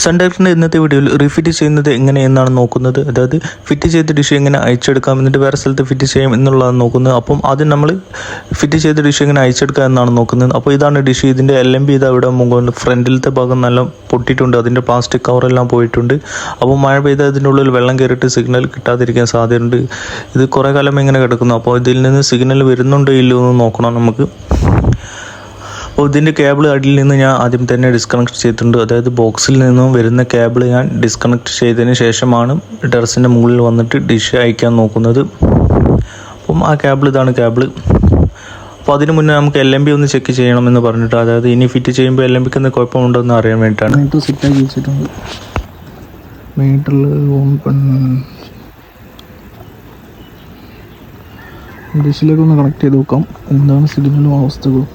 Sun ഡയറക്റ്റിൻ്റെ ഇന്നത്തെ വീഡിയോയിൽ refit ചെയ്യുന്നത് എങ്ങനെയെന്നാണ് നോക്കുന്നത്. അതായത് ഫിറ്റ് ചെയ്ത ഡിഷ് എങ്ങനെ അയച്ചെടുക്കാം, എന്നിട്ട് വേറെ സ്ഥലത്ത് ഫിറ്റ് ചെയ്യാം എന്നുള്ളതാണ് നോക്കുന്നത്. അപ്പം ആദ്യം നമ്മൾ ഫിറ്റ് ചെയ്ത ഡിഷ് എങ്ങനെ അയച്ചെടുക്കാം എന്നാണ് നോക്കുന്നത്. അപ്പോൾ ഇതാണ് ഡിഷ്. ഇതിൻ്റെ LMB ഇതാ ഇവിടെ മുകളിൽ ഫ്രണ്ടിലത്തെ ഭാഗം നല്ല പൊട്ടിയിട്ടുണ്ട്. അതിൻ്റെ പ്ലാസ്റ്റിക് കവറെല്ലാം പോയിട്ടുണ്ട്. അപ്പോൾ മഴ പെയ്താൽ ഇതിൻ്റെ ഉള്ളിൽ വെള്ളം കയറിയിട്ട് സിഗ്നൽ കിട്ടാതിരിക്കാൻ സാധ്യതയുണ്ട്. ഇത് കുറേ കാലം ഇങ്ങനെ കിടക്കുന്നു. അപ്പോൾ ഇതിൽ നിന്ന് സിഗ്നൽ വരുന്നുണ്ടോ ഇല്ലയോ എന്ന് നോക്കണം നമുക്ക്. അപ്പോൾ ഇതിൻ്റെ കേബിൾ അടിയിൽ നിന്ന് ഞാൻ ആദ്യം തന്നെ ഡിസ്കണക്ട് ചെയ്തിട്ടുണ്ട്. അതായത് ബോക്സിൽ നിന്നും വരുന്ന കേബിൾ ഞാൻ ഡിസ്കണക്ട് ചെയ്തതിന് ശേഷമാണ് ടെറസിൻ്റെ മുകളിൽ വന്നിട്ട് ഡിഷ് അയക്കാൻ നോക്കുന്നത്. അപ്പം ആ കേബിൾ ഇതാണ് കേബിൾ. അപ്പോൾ അതിന് മുന്നേ നമുക്ക് LMB ഒന്ന് ചെക്ക് ചെയ്യണമെന്ന് പറഞ്ഞിട്ട്, അതായത് ഇനി ഫിറ്റ് ചെയ്യുമ്പോൾ LMBക്ക് എന്ത് കുഴപ്പമുണ്ടോ എന്ന് അറിയാൻ വേണ്ടിയിട്ടാണ്. മീറ്റർ സെറ്റാക്കി വെച്ചിട്ടുണ്ട്. മീറ്ററിൽ ഡിഷിലേക്ക് ഒന്ന് കണക്ട് ചെയ്ത് നോക്കാം എന്താണ് സിഗ്നലും അവസ്ഥകളും.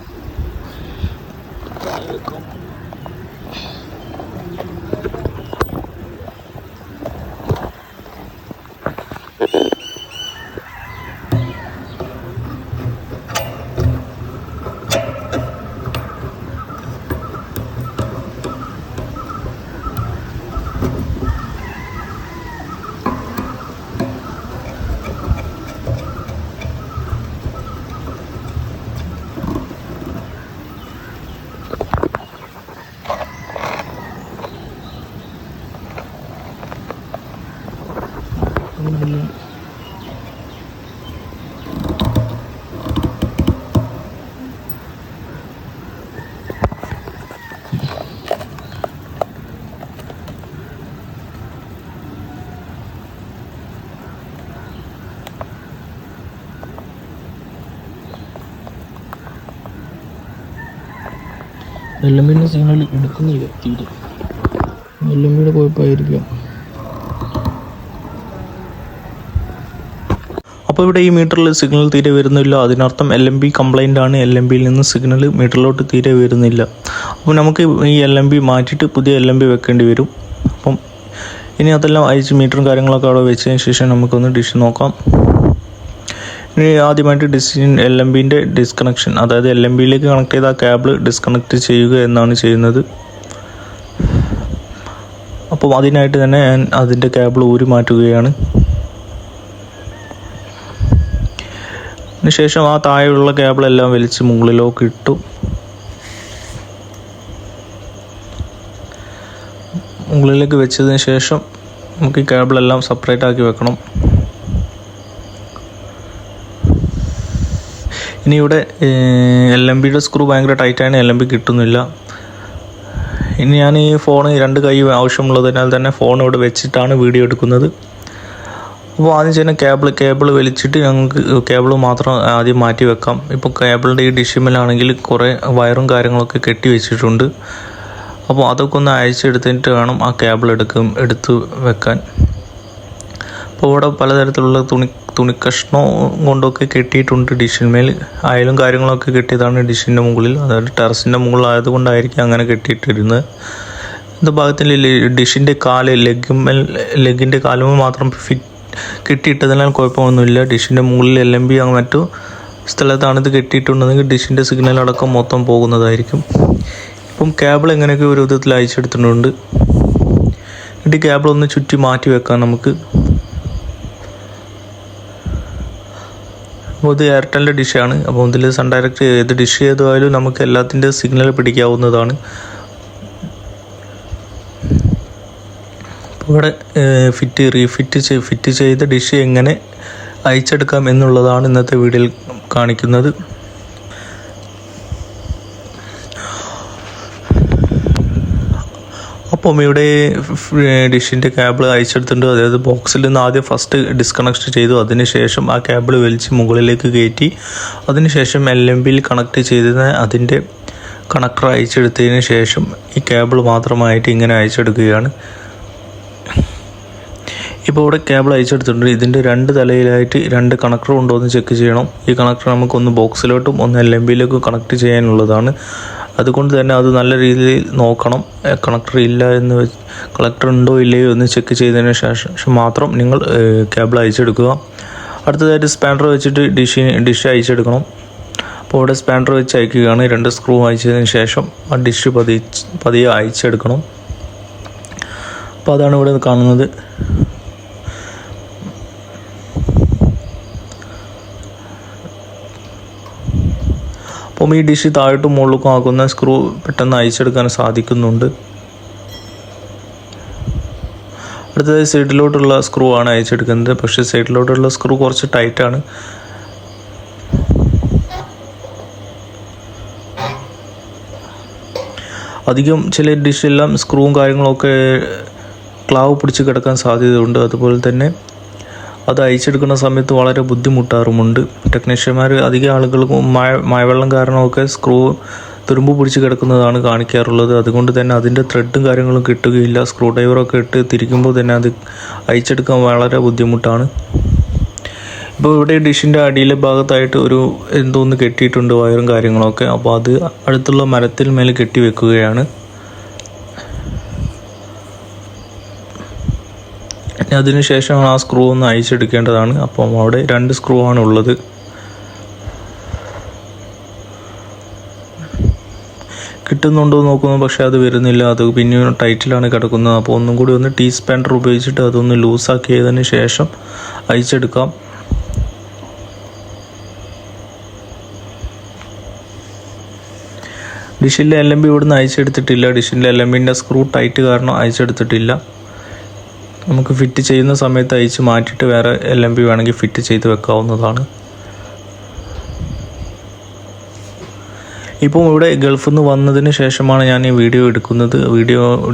LMBൻ്റെ സിഗ്നൽ എടുക്കുന്നില്ല തീരെ. LMBയുടെ കുഴപ്പമായിരിക്കാം. അപ്പോൾ ഇവിടെ ഈ മീറ്ററിൽ സിഗ്നൽ തീരെ വരുന്നില്ല. അതിനർത്ഥം LMB കംപ്ലൈൻ്റ് ആണ്. LMBയിൽ നിന്ന് സിഗ്നൽ മീറ്ററിലോട്ട് തീരെ വരുന്നില്ല. അപ്പോൾ നമുക്ക് ഈ LMB മാറ്റിയിട്ട് പുതിയ LMB വെക്കേണ്ടി വരും. അപ്പം ഇനി അതെല്ലാം അയച്ച് മീറ്ററും കാര്യങ്ങളൊക്കെ അവിടെ വെച്ചതിന് ശേഷം നമുക്കൊന്ന് ഡിഷ് നോക്കാം. ഇനി ആദ്യമായിട്ട് LMBൻ്റെ ഡിസ്കണക്ഷൻ, അതായത് LMBയിലേക്ക് കണക്ട് ചെയ്ത ആ കേബിൾ ഡിസ്കണക്ട് ചെയ്യുക എന്നാണ് ചെയ്യുന്നത്. അപ്പം അതിനായിട്ട് തന്നെ ഞാൻ അതിൻ്റെ കേബിൾ ഊരി മാറ്റുകയാണ്. അതിനുശേഷം ആ താഴെയുള്ള കേബിളെല്ലാം വലിച്ച് മുകളിലേക്ക് ഇട്ടു. മുകളിലേക്ക് വെച്ചതിന് ശേഷം നമുക്ക് ഈ കേബിളെല്ലാം സെപ്പറേറ്റ് ആക്കി വെക്കണം. ഇനി ഇവിടെ LMBയുടെ സ്ക്രൂ ഭയങ്കര ടൈറ്റാണ്, LMB കിട്ടുന്നില്ല. ഇനി ഞാൻ ഈ ഫോൺ രണ്ട് കൈ ആവശ്യമുള്ളതിനാൽ തന്നെ ഫോൺ ഇവിടെ വെച്ചിട്ടാണ് വീഡിയോ എടുക്കുന്നത്. അപ്പോൾ ആദ്യം ചെയ്യുന്ന കേബിൾ വലിച്ചിട്ട് ഞങ്ങൾക്ക് കേബിൾ മാത്രം ആദ്യം മാറ്റി വെക്കാം. ഇപ്പോൾ കേബിളിൻ്റെ ഈ ഡിഷിമലാണെങ്കിൽ കുറേ വയറും കാര്യങ്ങളൊക്കെ കെട്ടി വെച്ചിട്ടുണ്ട്. അപ്പോൾ അതൊക്കെ ഒന്ന് അയച്ചെടുത്തിട്ട് വേണം ആ കേബിൾ എടുത്ത് വെക്കാൻ. അപ്പോൾ ഇവിടെ പലതരത്തിലുള്ള തുണിക്കഷ്ണം കൊണ്ടൊക്കെ കെട്ടിയിട്ടുണ്ട് ഡിഷിന്മേൽ. അയലും കാര്യങ്ങളൊക്കെ കെട്ടിയതാണ് ഡിഷിൻ്റെ മുകളിൽ, അതായത് ടെറസിൻ്റെ മുകളിലായതുകൊണ്ടായിരിക്കും അങ്ങനെ കെട്ടിയിട്ടിരുന്നത്. ഇത് ഭാഗത്തിൽ ഡിഷിൻ്റെ ലെഗിൻ്റെ കാലുമേൽ മാത്രം കെട്ടിയിട്ടതിനാൽ കുഴപ്പമൊന്നുമില്ല. ഡിഷിൻ്റെ മുകളിൽ LMB മറ്റു സ്ഥലത്താണ് ഇത് കെട്ടിയിട്ടുണ്ടെങ്കിൽ ഡിഷിൻ്റെ സിഗ്നൽ അടക്കം മൊത്തം പോകുന്നതായിരിക്കും. ഇപ്പം കേബിൾ എങ്ങനെയൊക്കെ ഒരു വിധത്തിൽ അയച്ചെടുത്തിട്ടുണ്ട്. എന്നിട്ട് ഈ കേബിൾ ഒന്ന് ചുറ്റി മാറ്റി വെക്കാം നമുക്ക്. അപ്പോൾ ഇത് എയർടെലിൻ്റെ ഡിഷാണ്. അപ്പോൾ ഇതിൽ സൺ ഡയറക്റ്റ് ഏത് ഡിഷ് ചെയ്താലും നമുക്ക് എല്ലാത്തിൻ്റെ സിഗ്നൽ പിടിക്കാവുന്നതാണ്. അപ്പോൾ ഇവിടെ ഫിറ്റ് ചെയ്ത ഡിഷ് എങ്ങനെ അയച്ചെടുക്കാം എന്നുള്ളതാണ് ഇന്നത്തെ വീഡിയോയിൽ കാണിക്കുന്നത്. അപ്പം ഇവിടെ ഡിഷിൻ്റെ കേബിൾ അയച്ചെടുത്തിട്ടുണ്ട്. അതായത് ബോക്സിൽ നിന്ന് ആദ്യം ഫസ്റ്റ് ഡിസ്കണക്ട് ചെയ്തു. അതിനുശേഷം ആ കേബിൾ വലിച്ച് മുകളിലേക്ക് കയറ്റി അതിനുശേഷം LMBയിൽ കണക്ട് ചെയ്തതിന് അതിൻ്റെ കണക്ടർ അയച്ചെടുത്തതിന് ശേഷം ഈ കേബിൾ മാത്രമായിട്ട് ഇങ്ങനെ അയച്ചെടുക്കുകയാണ്. ഇപ്പോൾ ഇവിടെ കേബിൾ അയച്ചെടുത്തിട്ടുണ്ട്. ഇതിൻ്റെ രണ്ട് തലയിലായിട്ട് രണ്ട് കണക്ടർ ഉണ്ടോ എന്ന് ചെക്ക് ചെയ്യണം. ഈ കണക്ടർ നമുക്കൊന്ന് ബോക്സിലോട്ടും ഒന്ന് LMBയിലേക്കും കണക്ട് ചെയ്യാനുള്ളതാണ്. അതുകൊണ്ട് തന്നെ അത് നല്ല രീതിയിൽ നോക്കണം. കണക്ടർ ഉണ്ടോ ഇല്ലയോ എന്ന് ചെക്ക് ചെയ്തതിന് ശേഷം മാത്രം നിങ്ങൾ കേബിൾ അയച്ചെടുക്കുക. അടുത്തതായിട്ട് സ്പാനർ വെച്ചിട്ട് ഡിഷ് അയച്ചെടുക്കണം. അപ്പോൾ ഇവിടെ സ്പാനർ വെച്ച് അയക്കുകയാണ്. രണ്ട് സ്ക്രൂ അയച്ചതിന് ശേഷം ആ ഡിഷ് പതിയെ അയച്ചെടുക്കണം. അപ്പോൾ അതാണ് ഇവിടെ കാണുന്നത്. അപ്പം ഈ ഡിഷ് താഴോട്ടും മുകളിലേക്കും ആക്കുന്ന സ്ക്രൂ പെട്ടെന്ന് അയച്ചെടുക്കാൻ സാധിക്കുന്നുണ്ട്. അടുത്തത് സൈഡിലോട്ടുള്ള സ്ക്രൂ ആണ് അയച്ചെടുക്കുന്നത്. പക്ഷേ സൈഡിലോട്ടുള്ള സ്ക്രൂ കുറച്ച് ടൈറ്റാണ്. അധികം ചില ഡിഷെല്ലാം സ്ക്രൂവും കാര്യങ്ങളൊക്കെ ക്ലാവ് പിടിച്ച് കിടക്കാൻ സാധ്യതയുണ്ട്. അതുപോലെ തന്നെ അത് അയച്ചെടുക്കുന്ന സമയത്ത് വളരെ ബുദ്ധിമുട്ടാറുമുണ്ട്. ടെക്നീഷ്യന്മാർ അധികം ആളുകൾക്കും മഴവെള്ളം കാരണമൊക്കെ സ്ക്രൂ തുരുമ്പ് പിടിച്ച് കിടക്കുന്നതാണ് കാണിക്കാറുള്ളത്. അതുകൊണ്ട് തന്നെ അതിൻ്റെ ത്രെഡും കാര്യങ്ങളും കിട്ടുകയില്ല. സ്ക്രൂ ഡ്രൈവറൊക്കെ ഇട്ട് തിരിക്കുമ്പോൾ തന്നെ അത് അയച്ചെടുക്കാൻ വളരെ ബുദ്ധിമുട്ടാണ്. ഇപ്പോൾ ഇവിടെ ഡിഷിൻ്റെ അടിയിലെ ഭാഗത്തായിട്ട് എന്തോന്ന് കെട്ടിയിട്ടുണ്ട്, വയറും കാര്യങ്ങളൊക്കെ. അപ്പോൾ അത് അടുത്തുള്ള മരത്തിൽ മേലെ കെട്ടി വെക്കുകയാണ്. അതിനുശേഷം ആ സ്ക്രൂ ഒന്ന് അയച്ചെടുക്കേണ്ടതാണ്. അപ്പം അവിടെ 2 സ്ക്രൂ ആണ് ഉള്ളത്. കിട്ടുന്നുണ്ടോ നോക്കുന്നു, പക്ഷേ അത് വരുന്നില്ല. അത് പിന്നെയും ടൈറ്റിലാണ് കിടക്കുന്നത്. അപ്പോൾ ഒന്നും കൂടി ഒന്ന് ടീ സ്പാൻഡർ ഉപയോഗിച്ചിട്ട് അതൊന്ന് ലൂസാക്കിയതിന് ശേഷം അയച്ചെടുക്കാം. ഡിഷിൻ്റെ LMB ഇവിടുന്ന് അയച്ചെടുത്തിട്ടില്ല. ഡിഷിൻ്റെ LMBൻ്റെ സ്ക്രൂ ടൈറ്റ് കാരണം അയച്ചെടുത്തിട്ടില്ല. നമുക്ക് ഫിറ്റ് ചെയ്യുന്ന സമയത്ത് അയച്ച് മാറ്റിയിട്ട് വേറെ LMB വേണമെങ്കിൽ ഫിറ്റ് ചെയ്ത് വെക്കാവുന്നതാണ്. ഇപ്പം ഇവിടെ ഗൾഫിൽ നിന്ന് വന്നതിന് ശേഷമാണ് ഞാൻ ഈ വീഡിയോ എടുക്കുന്നത്.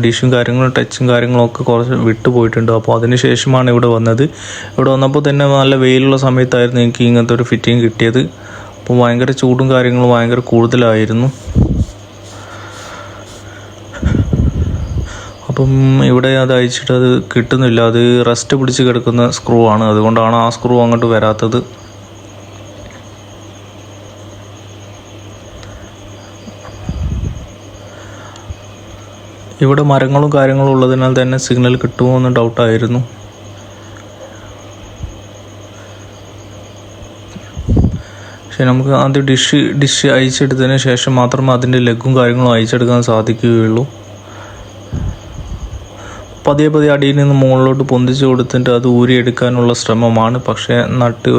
ഡിഷും കാര്യങ്ങളും ടച്ചും കാര്യങ്ങളൊക്കെ കുറച്ച് വിട്ടു പോയിട്ടുണ്ട്. അപ്പോൾ അതിന് ശേഷമാണ് ഇവിടെ വന്നത്. ഇവിടെ വന്നപ്പോൾ തന്നെ നല്ല വെയിലുള്ള സമയത്തായിരുന്നു എനിക്ക് ഇങ്ങനത്തെ ഒരു ഫിറ്റിങ് കിട്ടിയത്. അപ്പോൾ ഭയങ്കര ചൂടും കാര്യങ്ങളും ഭയങ്കര കൂടുതലായിരുന്നു. അപ്പം ഇവിടെ അത് അയച്ചിട്ട് അത് കിട്ടുന്നില്ല. അത് റസ്റ്റ് പിടിച്ച് കിടക്കുന്ന സ്ക്രൂ ആണ്. അതുകൊണ്ടാണ് ആ സ്ക്രൂ അങ്ങോട്ട് വരാത്തത്. ഇവിടെ മരങ്ങളും കാര്യങ്ങളും ഉള്ളതിനാൽ തന്നെ സിഗ്നൽ കിട്ടുമോ എന്ന് ഡൗട്ടായിരുന്നു. പക്ഷേ നമുക്ക് ആദ്യം ഡിഷ് അയച്ചെടുത്തതിന് ശേഷം മാത്രമേ അതിൻ്റെ ലെഗും കാര്യങ്ങളും അയച്ചെടുക്കാൻ സാധിക്കുകയുള്ളൂ. പതിയെ അടിയിൽ നിന്ന് മുകളിലോട്ട് പൊന്തിച്ച് കൊടുത്തിട്ട് അത് ഊരിയെടുക്കാനുള്ള ശ്രമമാണ്. പക്ഷേ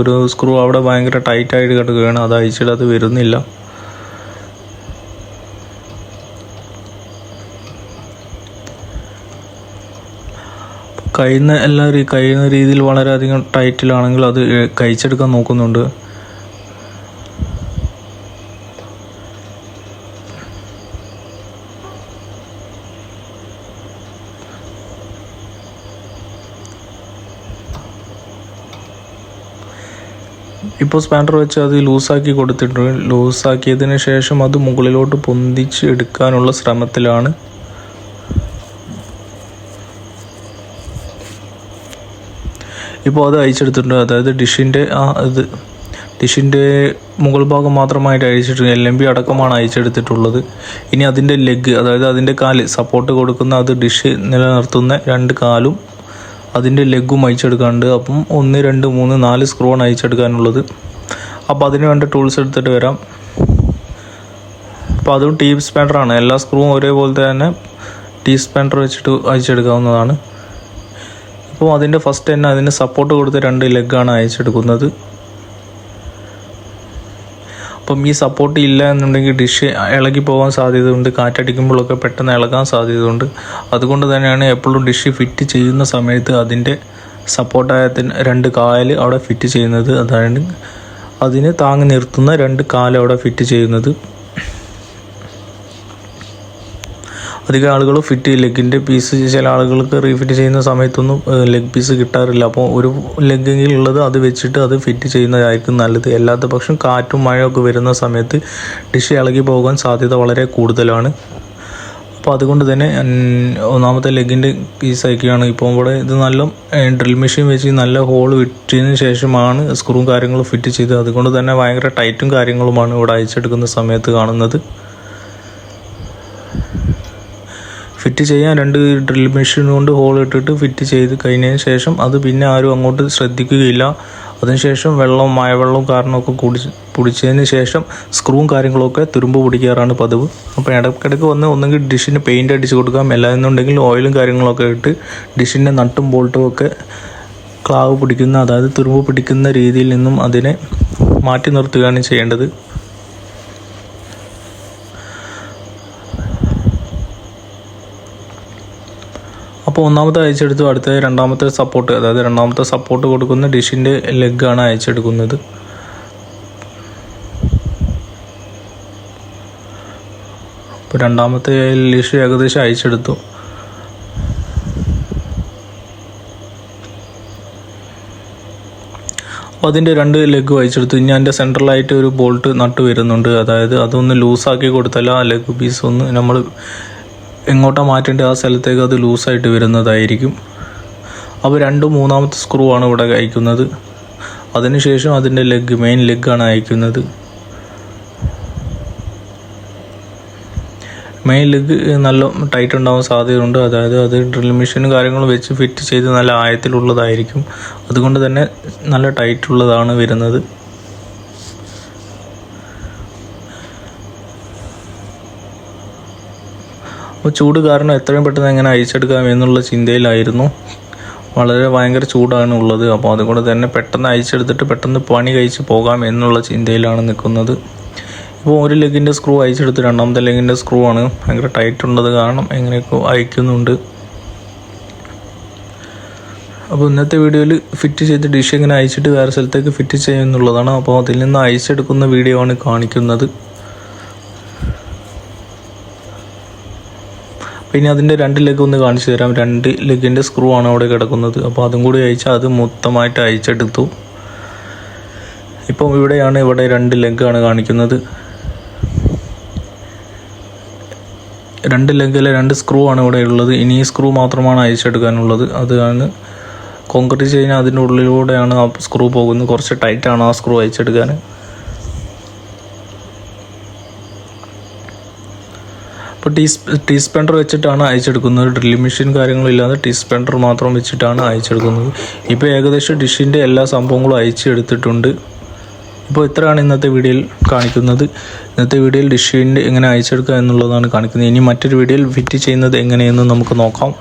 ഒരു സ്ക്രൂ അവിടെ ഭയങ്കര ടൈറ്റായിട്ട് കിടക്കുകയാണ്. അത് അയച്ചിട്ട് അത് വരുന്നില്ല. കഴിയുന്ന രീതിയിൽ വളരെയധികം ടൈറ്റിലാണെങ്കിൽ അത് കഴിച്ചെടുക്കാൻ നോക്കുന്നുണ്ട്. ഇപ്പോൾ സ്പാൻഡർ വെച്ച് അത് ലൂസാക്കി കൊടുത്തിട്ടുണ്ട്. ലൂസാക്കിയതിന് ശേഷം അത് മുകളിലോട്ട് പൊന്തിച്ച് എടുക്കാനുള്ള ശ്രമത്തിലാണ്. ഇപ്പോൾ അത് അയച്ചെടുത്തിട്ടുണ്ട്. അതായത് ഡിഷിൻ്റെ മുകൾ ഭാഗം മാത്രമായിട്ട് അയച്ചിട്ടുണ്ട്. LMB അടക്കമാണ് അയച്ചെടുത്തിട്ടുള്ളത്. ഇനി അതിൻ്റെ ലെഗ്, അതായത് അതിൻ്റെ കാല് സപ്പോർട്ട് കൊടുക്കുന്ന അത് ഡിഷ് നിലനിർത്തുന്ന 2 കാലും അതിൻ്റെ ലെഗും അയച്ചെടുക്കാനുണ്ട്. അപ്പം 1, 2, 3, 4 സ്ക്രൂ ആണ് അയച്ചെടുക്കാനുള്ളത്. അപ്പോൾ അതിന് വേണ്ട ടൂൾസ് എടുത്തിട്ട് വരാം. അപ്പോൾ അതും ടീ സ്പാൻഡറാണ്. എല്ലാ സ്ക്രൂവും ഒരേപോലത്തെ തന്നെ ടീ സ്പാൻഡർ വെച്ചിട്ട് അയച്ചെടുക്കാവുന്നതാണ്. അപ്പോൾ അതിൻ്റെ ഫസ്റ്റ് തന്നെ അതിന് സപ്പോർട്ട് കൊടുത്ത് 2 ലെഗാണ് അയച്ചെടുക്കുന്നത്. അപ്പം ഈ സപ്പോർട്ട് ഇല്ല എന്നുണ്ടെങ്കിൽ ഡിഷ് ഇളകി പോകാൻ സാധ്യതയുണ്ട്. കാറ്റടിക്കുമ്പോഴൊക്കെ പെട്ടെന്ന് ഇളകാൻ സാധ്യതയുണ്ട്. അതുകൊണ്ട് തന്നെയാണ് എപ്പോഴും ഡിഷ് ഫിറ്റ് ചെയ്യുന്ന സമയത്ത് അതിൻ്റെ സപ്പോർട്ടായ 2 കാല് അവിടെ ഫിറ്റ് ചെയ്യുന്നത്. അതായത് അതിന് താങ്ങി നിർത്തുന്ന 2 കാല് അവിടെ ഫിറ്റ് ചെയ്യുന്നത്. അധികം ആളുകൾ ലെഗിൻ്റെ പീസ് ചില ആളുകൾക്ക് റീഫിറ്റ് ചെയ്യുന്ന സമയത്തൊന്നും ലെഗ് പീസ് കിട്ടാറില്ല. അപ്പോൾ ഒരു ലെഗെങ്കിലും ഉള്ളത് അത് വെച്ചിട്ട് അത് ഫിറ്റ് ചെയ്യുന്നതായിരിക്കും നല്ലത്. അല്ലാത്ത പക്ഷം കാറ്റും മഴയൊക്കെ വരുന്ന സമയത്ത് ഡിഷ് ഇളകി പോകാൻ സാധ്യത വളരെ കൂടുതലാണ്. അപ്പോൾ അതുകൊണ്ട് തന്നെ ഒന്നാമത്തെ ലെഗിൻ്റെ പീസ് അയക്കുകയാണ്. ഇപ്പോൾ ഇവിടെ ഇത് നല്ല ഡ്രിൽ മെഷീൻ വെച്ച് നല്ല ഹോൾ വിട്ടതിന് ശേഷമാണ് സ്ക്രൂവും കാര്യങ്ങളും ഫിറ്റ് ചെയ്ത്. അതുകൊണ്ട് തന്നെ ഭയങ്കര ടൈറ്റും കാര്യങ്ങളുമാണ് ഇവിടെ അയച്ചെടുക്കുന്ന സമയത്ത് കാണുന്നത്. ഫിറ്റ് ചെയ്യാൻ 2 ഡ്രിൽ മെഷീൻ കൊണ്ട് ഹോൾ ഇട്ടിട്ട് ഫിറ്റ് ചെയ്ത് കഴിഞ്ഞതിന് ശേഷം അത് പിന്നെ ആരും അങ്ങോട്ട് ശ്രദ്ധിക്കുകയില്ല. അതിനുശേഷം മഴവെള്ളവും കാരണമൊക്കെ കുടിച്ചതിന് ശേഷം സ്ക്രൂവും കാര്യങ്ങളൊക്കെ തുരുമ്പ് പിടിക്കാറാണ് പതിവ്. അപ്പോൾ ഇടയ്ക്കിടയ്ക്ക് വന്ന് ഒന്നെങ്കിൽ ഡിഷിന് പെയിൻ്റ് അടിച്ച് കൊടുക്കാം, അല്ലാന്നുണ്ടെങ്കിൽ ഓയിലും കാര്യങ്ങളൊക്കെ ഇട്ട് ഡിഷിൻ്റെ നട്ടും ബോൾട്ടും ഒക്കെ ക്ലാവ് പിടിക്കുന്ന, അതായത് തുരുമ്പ് പിടിക്കുന്ന രീതിയിൽ നിന്നും അതിനെ മാറ്റി നിർത്തുകയാണ് ചെയ്യേണ്ടത്. അപ്പോൾ ഒന്നാമത്തെ അയച്ചെടുത്തു. അടുത്ത രണ്ടാമത്തെ സപ്പോർട്ട്, അതായത് രണ്ടാമത്തെ സപ്പോർട്ട് കൊടുക്കുന്ന ഡിഷിൻ്റെ ലെഗാണ് അയച്ചെടുക്കുന്നത്. അപ്പോൾ രണ്ടാമത്തെ ഡിഷ് ഏകദേശം അയച്ചെടുത്തു. അപ്പോൾ അതിൻ്റെ 2 ലെഗ് അയച്ചെടുത്തു. ഇനി അതിൻ്റെ സെൻട്രലായിട്ട് ഒരു ബോൾട്ട് നട്ട് വരുന്നുണ്ട്. അതായത് അതൊന്ന് ലൂസാക്കി കൊടുത്താൽ ആ ലെഗ് പീസ് ഒന്ന് നമ്മൾ എങ്ങോട്ടാണ് മാറ്റേണ്ടത് ആ സ്ഥലത്തേക്ക് അത് ലൂസായിട്ട് വരുന്നതായിരിക്കും. അപ്പോൾ 2 മൂന്നാമത്തെ സ്ക്രൂ ആണ് ഇവിടെ അയക്കുന്നത്. അതിനുശേഷം അതിൻ്റെ മെയിൻ ലെഗാണ് അയക്കുന്നത്. മെയിൻ ലെഗ് നല്ല ടൈറ്റ് ഉണ്ടാവാൻ സാധ്യതയുണ്ട്. അതായത് അത് ഡ്രിൽ മെഷീനും കാര്യങ്ങളും വെച്ച് ഫിറ്റ് ചെയ്ത് നല്ല ആഴത്തിലുള്ളതായിരിക്കും. അതുകൊണ്ട് തന്നെ നല്ല ടൈറ്റുള്ളതാണ് വരുന്നത്. അപ്പോൾ ചൂട് കാരണം എത്രയും പെട്ടെന്ന് എങ്ങനെ അയച്ചെടുക്കാം എന്നുള്ള ചിന്തയിലായിരുന്നു. ഭയങ്കര ചൂടാണ് ഉള്ളത്. അപ്പോൾ അതുകൊണ്ട് തന്നെ പെട്ടെന്ന് അയച്ചെടുത്തിട്ട് പെട്ടെന്ന് പണി കഴിച്ച് പോകാം എന്നുള്ള ചിന്തയിലാണ് നിൽക്കുന്നത്. ഇപ്പോൾ ഒരു ലെഗിൻ്റെ സ്ക്രൂ അയച്ചെടുത്ത് രണ്ടാമത്തെ ലെഗിൻ്റെ സ്ക്രൂ ആണ് ഭയങ്കര ടൈറ്റ് ഉള്ളത് കാരണം എങ്ങനെയൊക്കെ അയക്കുന്നുണ്ട്. അപ്പോൾ ഇന്നത്തെ വീഡിയോയിൽ ഫിറ്റ് ചെയ്ത് ഡിഷ് എങ്ങനെ അയച്ചിട്ട് വേറെ സ്ഥലത്തേക്ക് ഫിറ്റ് ചെയ്യുന്നുള്ളതാണ്. അപ്പോൾ അതിൽ നിന്ന് അയച്ചെടുക്കുന്ന വീഡിയോ ആണ് കാണിക്കുന്നത്. പിന്നെ അതിൻ്റെ 2 ലെഗ് ഒന്ന് കാണിച്ചു തരാം. 2 ലെഗിൻ്റെ സ്ക്രൂ ആണ് അവിടെ കിടക്കുന്നത്. അപ്പോൾ അതും കൂടി അയച്ചാൽ അത് മൊത്തമായിട്ട് അയച്ചെടുത്തു. ഇപ്പം ഇവിടെ 2 ലെഗാണ് കാണിക്കുന്നത്. 2 ലെഗിലെ 2 സ്ക്രൂ ആണ് ഇവിടെ ഉള്ളത്. ഇനി ഈ സ്ക്രൂ മാത്രമാണ് അയച്ചെടുക്കാനുള്ളത്. അതാണ് കോൺക്രീറ്റ് ചെയ്യുന്ന അതിൻ്റെ ഉള്ളിലൂടെയാണ് ആ സ്ക്രൂ പോകുന്നത്. കുറച്ച് ടൈറ്റാണ് ആ സ്ക്രൂ അയച്ചെടുക്കാൻ. അപ്പോൾ ടീ സ്പെൻഡർ വെച്ചിട്ടാണ് അയച്ചെടുക്കുന്നത്. ഡ്രില്ലിംഗ് മെഷീൻ കാര്യങ്ങളില്ലാതെ ടീ സ്പെൻഡർ മാത്രം വെച്ചിട്ടാണ് അയച്ചെടുക്കുന്നത്. ഇപ്പോൾ ഏകദേശം ഡിഷിൻ്റെ എല്ലാ സംഭവങ്ങളും അയച്ചെടുത്തിട്ടുണ്ട്. ഇപ്പോൾ ഇത്രയാണ് ഇന്നത്തെ വീഡിയോയിൽ കാണിക്കുന്നത്. ഇന്നത്തെ വീഡിയോയിൽ ഡിഷിൻ്റെ എങ്ങനെ അയച്ചെടുക്കുക എന്നുള്ളതാണ് കാണിക്കുന്നത്. ഇനി മറ്റൊരു വീഡിയോയിൽ ഫിറ്റ് ചെയ്യുന്നത് എങ്ങനെയെന്ന് നമുക്ക് നോക്കാം.